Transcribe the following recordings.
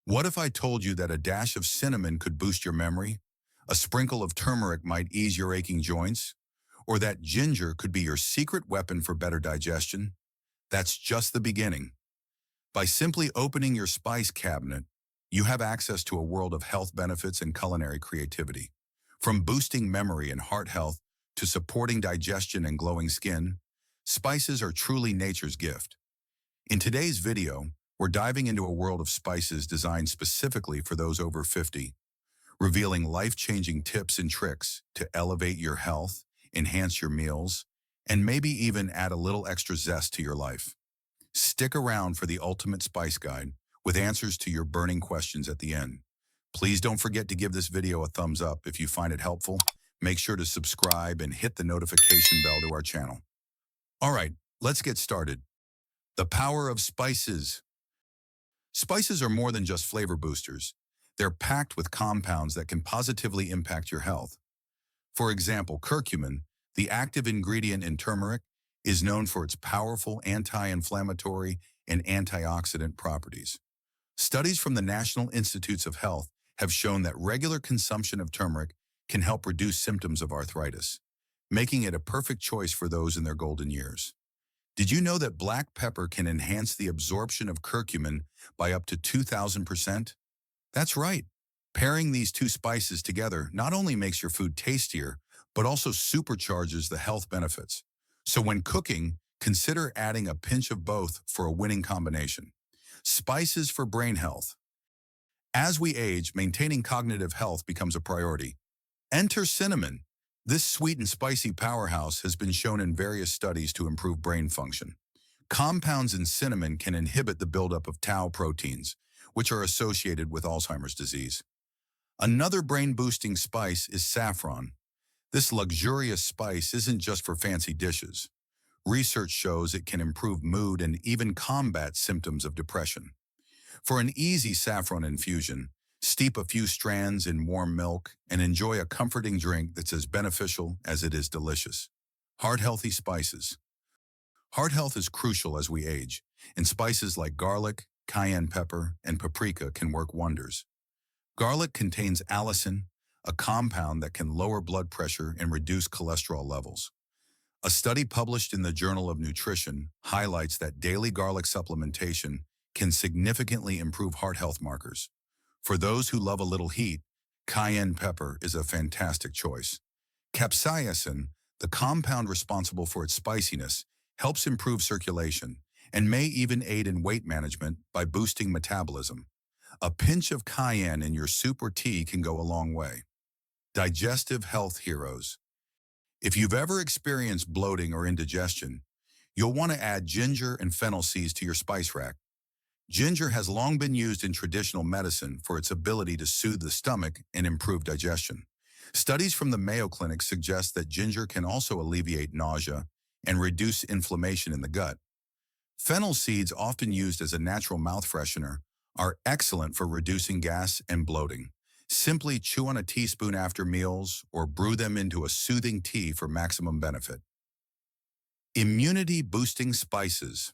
What if I told you that a dash of cinnamon could boost your memory? A sprinkle of turmeric might ease your aching joints? Or that ginger could be your secret weapon for better digestion? That's just the beginning. By simply opening your spice cabinet, you have access to a world of health benefits and culinary creativity. From boosting memory and heart health to supporting digestion and glowing skin, spices are truly nature's gift. In today's video, we're diving into a world of spices designed specifically for those over 50, revealing life-changing tips and tricks to elevate your health, enhance your meals, and maybe even add a little extra zest to your life. Stick around for the ultimate spice guide with answers to your burning questions at the end. Please don't forget to give this video a thumbs up if you find it helpful. Make sure to subscribe and hit the notification bell to our channel. All right, let's get started. The power of spices. Spices are more than just flavor boosters. They're packed with compounds that can positively impact your health. For example, curcumin, the active ingredient in turmeric, is known for its powerful anti-inflammatory and antioxidant properties. Studies from the National Institutes of Health have shown that regular consumption of turmeric can help reduce symptoms of arthritis, making it a perfect choice for those in their golden years. Did you know that black pepper can enhance the absorption of curcumin by up to 2,000%? That's right. Pairing these two spices together not only makes your food tastier, but also supercharges the health benefits. So when cooking, consider adding a pinch of both for a winning combination. Spices for brain health. As we age, maintaining cognitive health becomes a priority. Enter cinnamon. This sweet and spicy powerhouse has been shown in various studies to improve brain function. Compounds in cinnamon can inhibit the buildup of tau proteins, which are associated with Alzheimer's disease. Another brain-boosting spice is saffron. This luxurious spice isn't just for fancy dishes. Research shows it can improve mood and even combat symptoms of depression. For an easy saffron infusion, steep a few strands in warm milk and enjoy a comforting drink that's as beneficial as it is delicious. Heart-healthy spices. Heart health is crucial as we age, and spices like garlic, cayenne pepper, and paprika can work wonders. Garlic contains allicin, a compound that can lower blood pressure and reduce cholesterol levels. A study published in the Journal of Nutrition highlights that daily garlic supplementation can significantly improve heart health markers. For those who love a little heat, cayenne pepper is a fantastic choice. Capsaicin, the compound responsible for its spiciness, helps improve circulation and may even aid in weight management by boosting metabolism. A pinch of cayenne in your soup or tea can go a long way. Digestive health heroes. If you've ever experienced bloating or indigestion, you'll want to add ginger and fennel seeds to your spice rack. Ginger has long been used in traditional medicine for its ability to soothe the stomach and improve digestion. Studies from the Mayo Clinic suggest that ginger can also alleviate nausea and reduce inflammation in the gut. Fennel seeds, often used as a natural mouth freshener, are excellent for reducing gas and bloating. Simply chew on a teaspoon after meals or brew them into a soothing tea for maximum benefit. Immunity-boosting spices.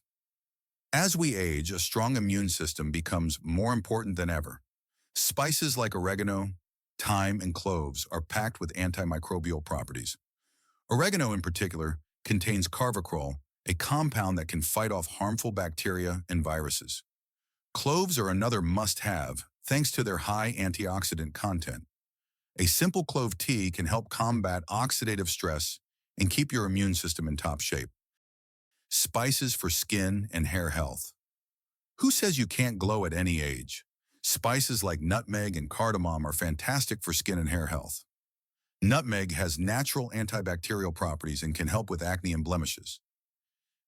As we age, a strong immune system becomes more important than ever. Spices like oregano, thyme, and cloves are packed with antimicrobial properties. Oregano, in particular, contains carvacrol, a compound that can fight off harmful bacteria and viruses. Cloves are another must-have, thanks to their high antioxidant content. A simple clove tea can help combat oxidative stress and keep your immune system in top shape. Spices for skin and hair health. Who says you can't glow at any age? Spices like nutmeg and cardamom are fantastic for skin and hair health. Nutmeg has natural antibacterial properties and can help with acne and blemishes.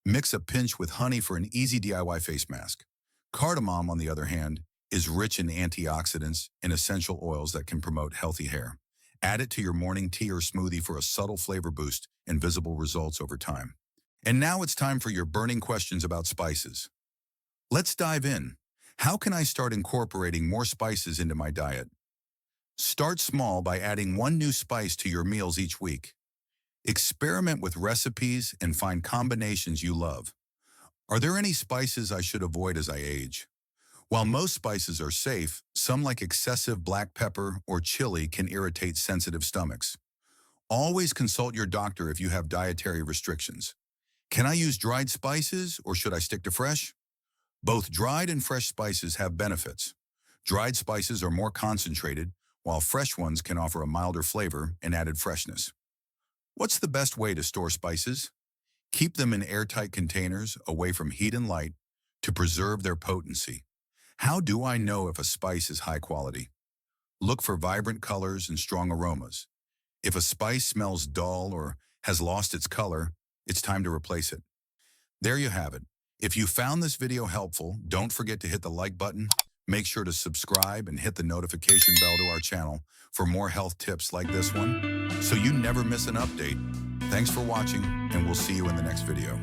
Mix a pinch with honey for an easy DIY face mask. Cardamom, on the other hand, is rich in antioxidants and essential oils that can promote healthy hair. Add it to your morning tea or smoothie for a subtle flavor boost and visible results over time. And now it's time for your burning questions about spices. Let's dive in. How can I start incorporating more spices into my diet? Start small by adding one new spice to your meals each week. Experiment with recipes and find combinations you love. Are there any spices I should avoid as I age? While most spices are safe, some like excessive black pepper or chili can irritate sensitive stomachs. Always consult your doctor if you have dietary restrictions. Can I use dried spices or should I stick to fresh? Both dried and fresh spices have benefits. Dried spices are more concentrated, while fresh ones can offer a milder flavor and added freshness. What's the best way to store spices? Keep them in airtight containers away from heat and light to preserve their potency. How do I know if a spice is high quality? Look for vibrant colors and strong aromas. If a spice smells dull or has lost its color, it's time to replace it. There you have it. If you found this video helpful, don't forget to hit the like button. Make sure to subscribe and hit the notification bell to our channel for more health tips like this one, so you never miss an update. Thanks for watching, and we'll see you in the next video.